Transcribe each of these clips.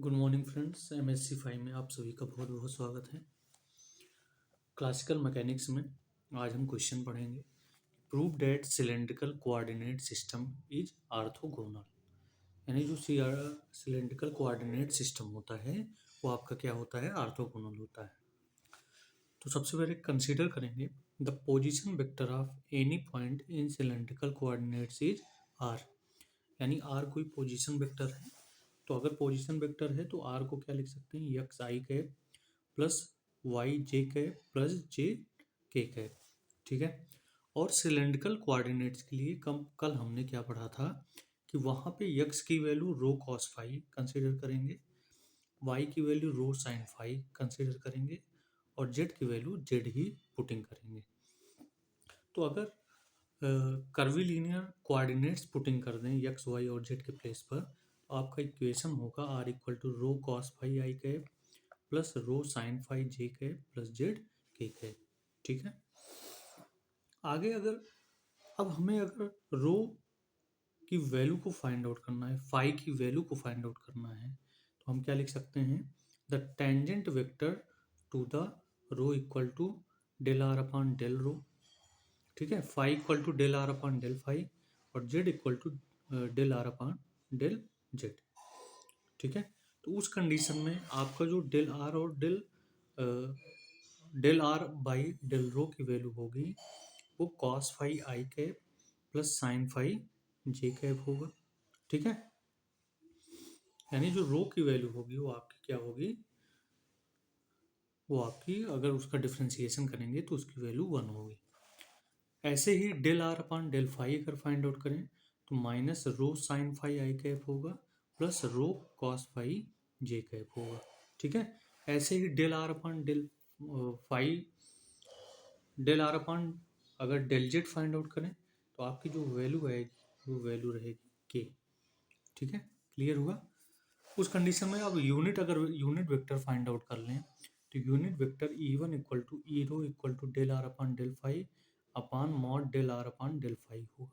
Good morning friends, MSc 5 में आप सभी का बहुत बहुत स्वागत है। क्लासिकल मैकेनिक्स में आज हम क्वेश्चन पढ़ेंगे। Prove that cylindrical coordinate system is orthogonal. यानी जो सिलेंड्रिकल कोऑर्डिनेट सिस्टम होता है वो आपका क्या होता है, ऑर्थोगोनल होता है। तो सबसे पहले कंसीडर करेंगे the position vector of any point in cylindrical coordinates is R. यानी आर कोई पोजीशन वेक्टर है, तो अगर पोजीशन वेक्टर है तो आर को क्या लिख सकते हैं, एक्स आई कैप प्लस वाई जे कैप प्लस जे के कैप। ठीक है। और सिलेंड्रिकल कोऑर्डिनेट्स के लिए कल हमने क्या पढ़ा था कि वहाँ पे एक्स की value rho cos phi consider करेंगे, वाई की value rho sine phi consider करेंगे और जेड की वैल्यू जेड ही पुटिंग करेंगे। तो अगर कर्वी लीनियर कोऑर्डिनेट्स पुटिंग कर दें एक्स वाई और जेड के प्लेस पर, तो आपका इक्वेशन होगा R equal to rho cos phi I cap plus rho sine phi J cap plus Z K cap. ठीक है। आगे अब हमें अगर रो की वैल्यू को फाइंड आउट करना है, फाई की वैल्यू को फाइंड आउट करना है, तो हम क्या लिख सकते हैं, the tangent vector to the rho equal to del are upon del rho. ठीक है। Phi equal to del are upon del phi और z equal to del are upon del z. ठीक है। तो उस कंडीशन में आपका जो डेल आर और del r by del rho की वैल्यू होगी वो कॉस फाई आई कैप प्लस साइन फाई जे कैप होगा। ठीक है। यानी जो रो की वैल्यू होगी वो आपकी क्या होगी, वो आपकी अगर उसका डिफ्रेंसिएशन करेंगे तो उसकी वैल्यू 1 होगी। ऐसे ही del are upon del phi अगर फाइंड आउट करें तो माइनस रो साइन फाई आई कैप होगा प्लस रो कॉस फाई जे कैप होगा। ठीक है। ऐसे ही del are upon del phi del are upon अगर डेल जेड फाइंड आउट करें तो आपकी जो वैल्यू आएगी वो वैल्यू रहेगी के। ठीक है। क्लियर हुआ। उस कंडीशन में अब अगर यूनिट वेक्टर फाइंड आउट कर लें तो unit vector E one equal to E rho equal to del are upon del phi upon mod del are upon del phi होगा।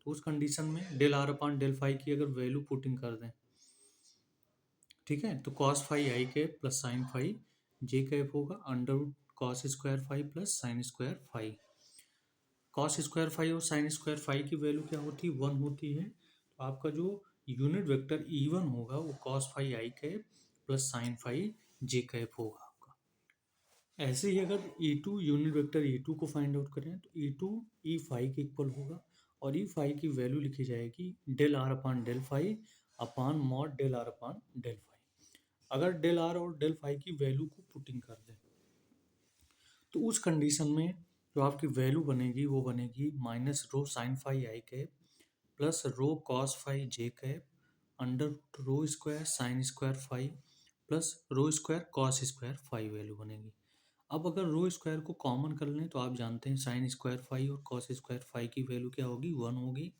तो उस कंडीशन में del are upon del phi की अगर value putting कर दें, ठीक है, तो कॉस फाई आई कैप प्लस साइन फाई जे कैप होगा under root cos square phi plus sine square phi. Cos square phi और साइन स्क्वायर फाई की वैल्यू क्या होती है, 1 होती है। तो आपका जो यूनिट वेक्टर ई वन होगा वो कॉस फाई आई कैप प्लस साइन फाई जे कैप होगा आपका। ऐसे ही अगर e two unit vector e two को फाइंड आउट करें तो ई टू ई फाई के इक्वल होगा और ई फाई की वैल्यू लिखी जाएगी del r upon del phi upon mod del r upon del phi. अगर डेल आर और डेल फाई की वैल्यू को पुटिंग कर दें तो उस कंडीशन में जो आपकी वैल्यू बनेगी वो बनेगी माइनस रो साइन फाई आई cap plus rho cos phi जे cap under rho square sine square phi plus rho square cos square phi value बनेगी। अब अगर रो स्क्वायर को कॉमन कर लें तो आप जानते हैं साइन स्क्वायर फाई और कॉस स्क्वायर फाई की वैल्यू क्या होगी, 1 होगी।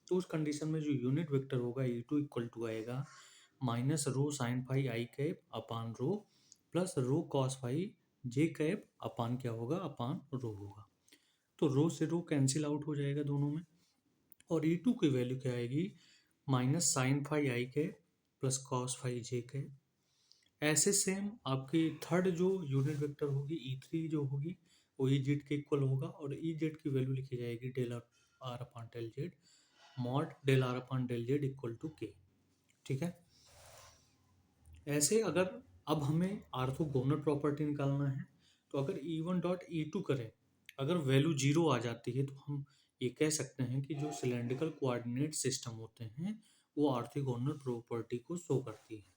तो उस कंडीशन में जो यूनिट वेक्टर होगा ई टू इक्वल टू आएगा माइनस रो साइन फाई आई कैप अपान रो प्लस रो कॉस फाई जे कैप अपान क्या होगा, अपान रो होगा। तो रो से रो कैंसिल आउट हो जाएगा दोनों में और ई टू की वैल्यू क्या आएगी, माइनस साइन फाई आई कैप प्लस कॉस फाई जे कैप। ऐसे सेम आपकी थर्ड जो यूनिट वेक्टर होगी ई थ्री जो होगी वो ई जेड के इक्वल होगा और ई जेड की वैल्यू लिखी जाएगी del are upon del Z mod del are upon del Z equal to K. ठीक है। ऐसे अगर अब हमें ऑर्थोगोनल प्रॉपर्टी निकालना है तो अगर E one dot E two करें, अगर वैल्यू 0 आ जाती है तो हम ये कह सकते हैं कि जो सिलेंड्रिकल कोऑर्डिनेट सिस्टम होते हैं वो ऑर्थोगोनल प्रॉपर्टी को शो करती है।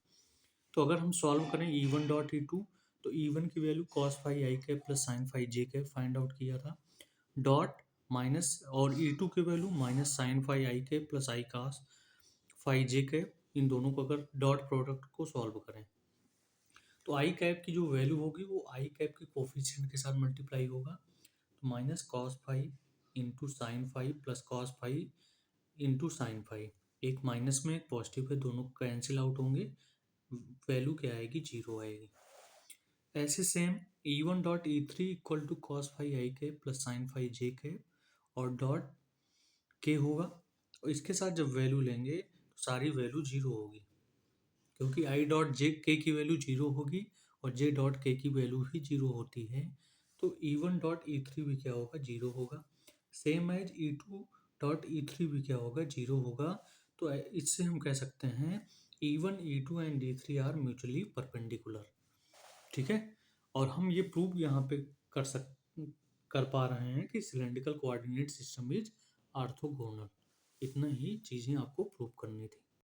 तो अगर हम सॉल्व करें E one dot E two तो ई वन की वैल्यू कॉस फाई आई कैप प्लस साइन फाई जे कैप फाइंड आउट किया था, डॉट माइनस और ई टू की value minus sine phi I cap plus I cos phi J cap. इन दोनों को अगर डॉट प्रोडक्ट को सॉल्व करें तो आई कैप की जो वैल्यू होगी वो आई कैप के कोफिशिएंट के साथ मल्टीप्लाई होगा, तो minus cos phi into sine phi plus cos phi into sine phi. एक माइनस में एक पॉजिटिव है, दोनों कैंसिल आउट होंगे, वैल्यू क्या आएगी, 0 आएगी। ऐसे same e one dot e three equal to cos phi i के प्लस साइन फाई जे के और डॉट के होगा और इसके साथ जब वैल्यू लेंगे तो सारी वैल्यू 0 होगी क्योंकि आई डॉट जे के की वैल्यू जीरो होगी और जे डॉट के की वैल्यू ही जीरो होती है, तो E one dot e three भी क्या होगा, जीरो होगा। Same as E to dot e three भी क्या होगा, जीरो होगा। तो इससे हम कह सकते हैं E one E two and E three are mutually perpendicular. ठीक है, और हम ये प्रूव यहाँ पे कर पा रहे हैं कि cylindrical coordinate system is orthogonal. इतना ही चीज़ें आपको प्रूव करनी थी।